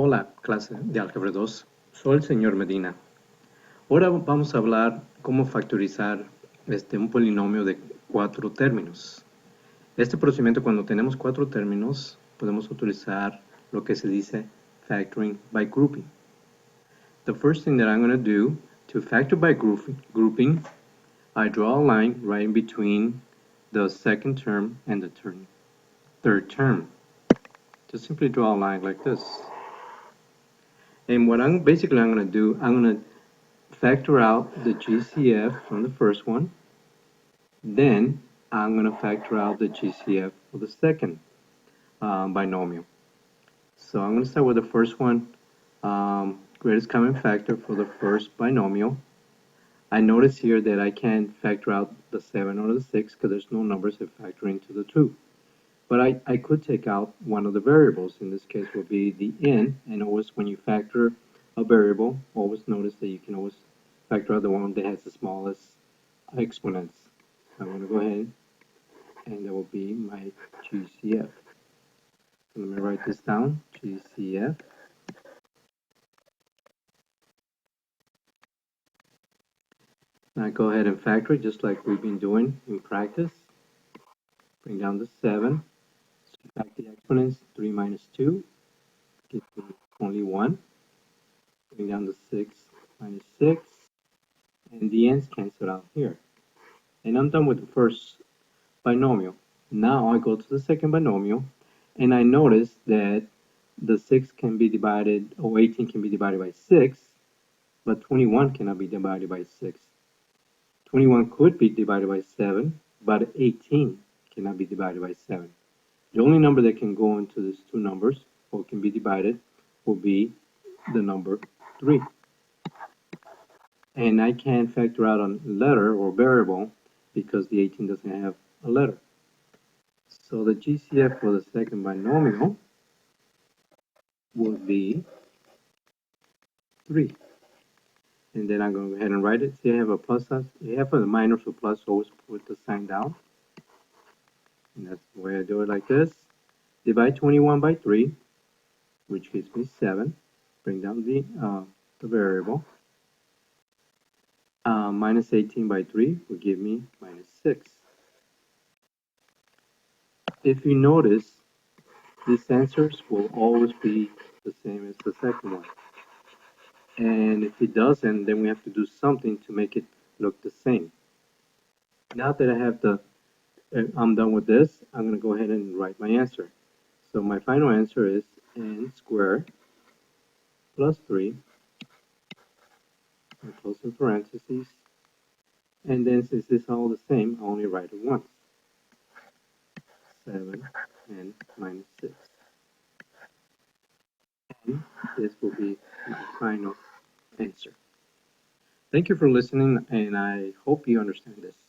Hola, clase de Álgebra 2. Soy el señor Medina. Ahora vamos a hablar cómo factorizar un polinomio de 4 términos. Este procedimiento, cuando tenemos 4 términos, podemos utilizar lo que se dice factoring by grouping. The first thing that I'm going to do to factor by grouping, I draw a line right in between the second term and the third term. Just simply draw a line like this. And what I'm going to do, I'm going to factor out the GCF from the first one. Then I'm going to factor out the GCF for the second binomial. So I'm going to start with the first one, greatest common factor for the first binomial. I notice here that I can't factor out the 7 or the 6 because there's no numbers that factor into the 2. But I could take out one of the variables. In this case would be the n, and always when you factor a variable, always notice that you can always factor out the one that has the smallest exponents. I'm going to go ahead, and that will be my GCF. So let me write this down, GCF. Now go ahead and factor it just like we've been doing in practice. Bring down the 7. Subtract the exponents, 3 minus 2 gives me only 1. Bring down the 6 minus 6. And the ends cancel out here. And I'm done with the first binomial. Now I go to the second binomial, and I notice that the 6 can be divided, or 18 can be divided by 6, but 21 cannot be divided by 6. 21 could be divided by 7, but 18 cannot be divided by 7. The only number that can go into these two numbers, or can be divided, will be the number 3. And I can't factor out a letter or variable because the 18 doesn't have a letter. So the GCF for the second binomial would be 3. And then I'm going to go ahead and write it. See, I have a plus sign. You have a minus or plus, always put the sign down. And that's the way I do it, like this. Divide 21 by 3, which gives me 7. Bring down the variable. Minus 18 by 3 will give me minus 6. If you notice, these answers will always be the same as the second one. And if it doesn't, then we have to do something to make it look the same. Now that I have I'm done with this, I'm going to go ahead and write my answer. So my final answer is n squared plus 3, and close in parentheses. And then since it's all the same, I only write it once. 7 and minus 6. And this will be my final answer. Thank you for listening, and I hope you understand this.